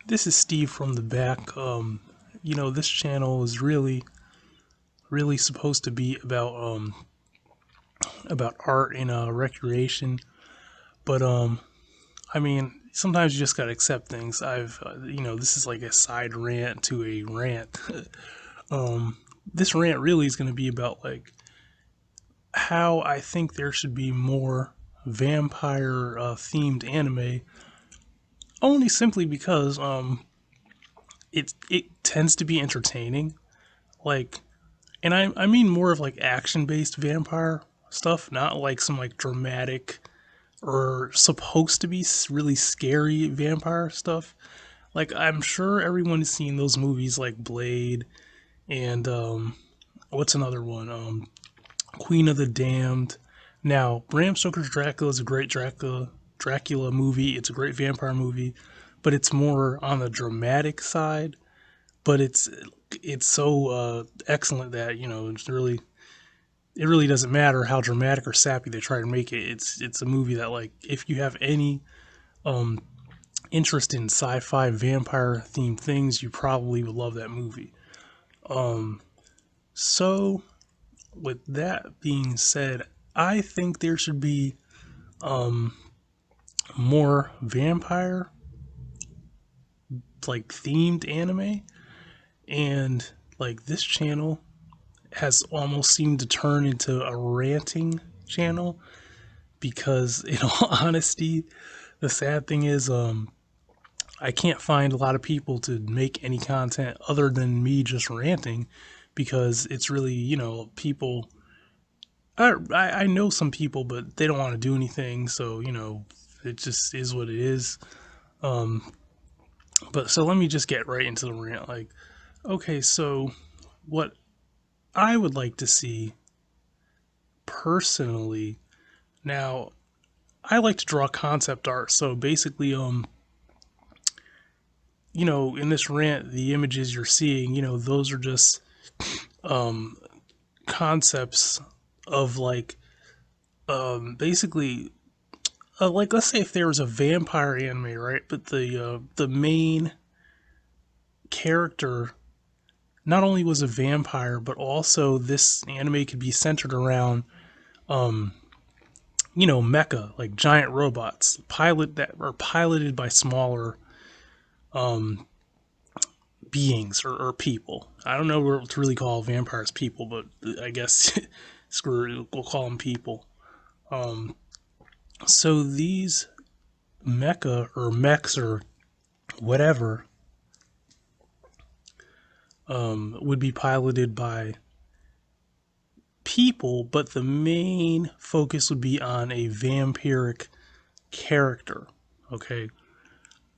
This is Steve from the back. This channel is really supposed to be about art and recreation, but sometimes you just gotta accept things. This is like a side rant to a rant. This rant really is gonna be about like how I think there should be more vampire themed anime, only simply because it tends to be entertaining. Like, and I mean more of like action based vampire stuff, not like some like dramatic or supposed to be really scary vampire stuff. Like, I'm sure everyone has seen those movies like Blade and what's another one? Queen of the Damned. Now, Bram Stoker's Dracula is a great Dracula movie. It's a great vampire movie, but it's more on the dramatic side. But it's so excellent that it really doesn't matter how dramatic or sappy they try to make it. It's a movie that, like, if you have any um interest in sci-fi vampire themed things, you probably would love that movie. Um so with that being said, I think there should be um more vampire like themed anime, and like this channel has almost seemed to turn into a ranting channel because in all honesty, the sad thing is I can't find a lot of people to make any content other than me just ranting, because it's really, people I know some people, but they don't want to do anything, so it just is what it is. um but so let me just get right into the rant. Like, okay, so what I would like to see personally, now, I like to draw concept art. So basically, in this rant, the images you're seeing, those are just um concepts of like basically like, let's say if there was a vampire anime, right? But the main character not only was a vampire, but also this anime could be centered around um mecha, like giant robots that are piloted by smaller um beings, or people. I don't know what to really call vampires people, but I guess screw it, we'll call them people. Um, so these mecha or mechs or whatever would be piloted by people, but the main focus would be on a vampiric character. Okay,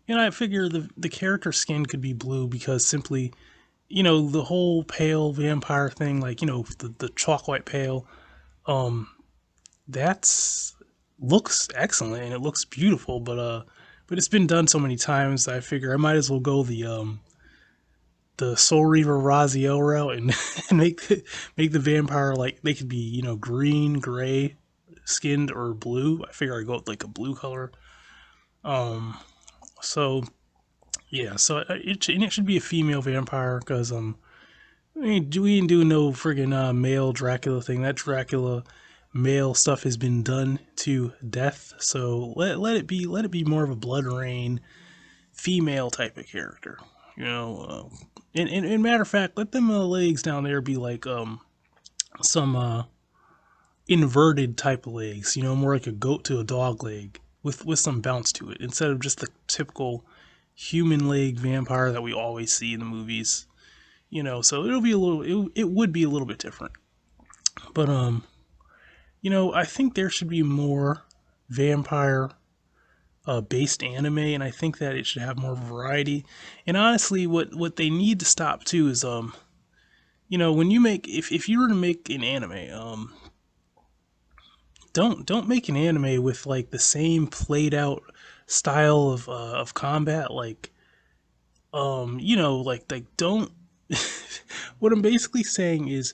and I figure the character skin could be blue because simply, the whole pale vampire thing, like, the chalk white pale, um, that's looks excellent and it looks beautiful, but it's been done so many times that I figure I might as well go the Soul Reaver Raziel route and, and make the vampire, like, they could be, green, gray skinned, or blue. I figure I go with like a blue color. Um, so yeah, so it should be a female vampire because we ain't do no friggin' male Dracula thing. That Dracula male stuff has been done to death. So let it be more of a blood rain female type of character. And matter of fact, let them legs down there be like some inverted type of legs. More like a goat to a dog leg with some bounce to it, instead of just the typical human leg vampire that we always see in the movies. So it would be a little bit different. But I think there should be more vampire based anime, and I think that it should have more variety. And honestly, what they need to stop too is when you make, if you were to make an anime, don't make an anime with like the same played out style of combat, like like don't. What I'm basically saying is,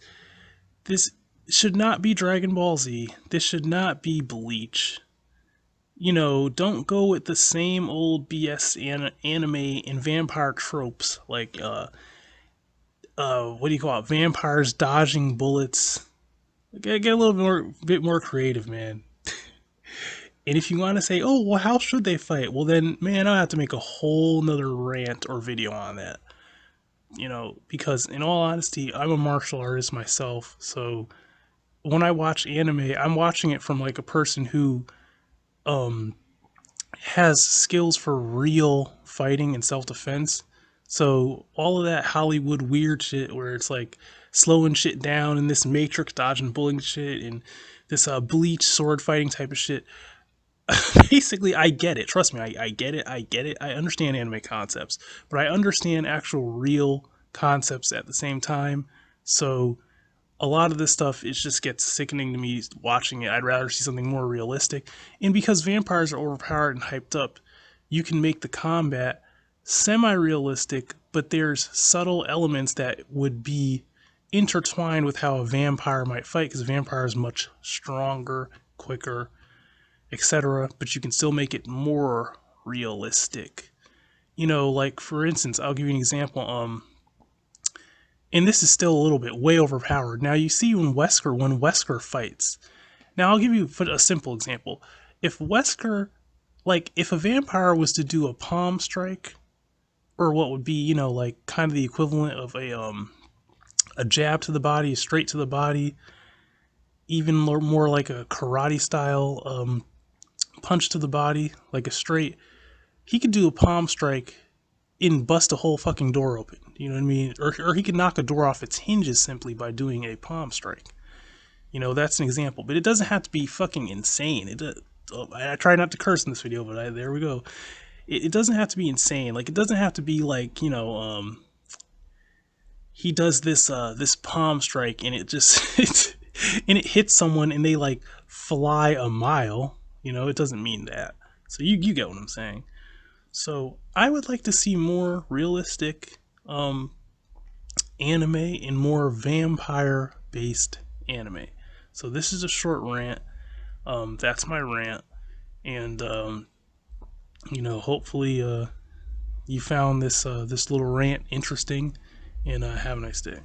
this should not be Dragon Ball Z. This should not be Bleach. don't go with the same old BS anime and vampire tropes like what do you call it? Vampires dodging bullets. Get a little bit more creative, man. And if you want to say, oh, well, how should they fight? Well, then, man, I'll have to make a whole nother rant or video on that. Because in all honesty, I'm a martial artist myself. So when I watch anime, I'm watching it from like a person who um, has skills for real fighting and self defense. So all of that Hollywood weird shit where it's like slowing shit down and this Matrix dodging bullying shit and this bleach sword fighting type of shit. Basically, I get it. Trust me, I get it. I get it. I understand anime concepts, but I understand actual real concepts at the same time. So a lot of this stuff, it just gets sickening to me watching it. I'd rather see something more realistic. And because vampires are overpowered and hyped up, you can make the combat semi-realistic, but there's subtle elements that would be intertwined with how a vampire might fight, because a vampire is much stronger, quicker, etc. But you can still make it more realistic. Like for instance, I'll give you an example. And this is still a little bit way overpowered. Now you see when Wesker fights. Now I'll give you a simple example. If Wesker, like if a vampire was to do a palm strike, or what would be, like kind of the equivalent of a jab to the body, straight to the body, even more like a karate style punch to the body, like a straight. He could do a palm strike and bust a whole fucking door open. You know what I mean? Or he could knock a door off its hinges simply by doing a palm strike. That's an example. But it doesn't have to be fucking insane. I try not to curse in this video, but there we go. It doesn't have to be insane. Like, it doesn't have to be like, he does this palm strike and it just and it hits someone and they like fly a mile. It doesn't mean that. So you get what I'm saying. So I would like to see more realistic anime and more vampire based anime. So this is a short rant. That's my rant, and hopefully you found this little rant interesting, and have a nice day.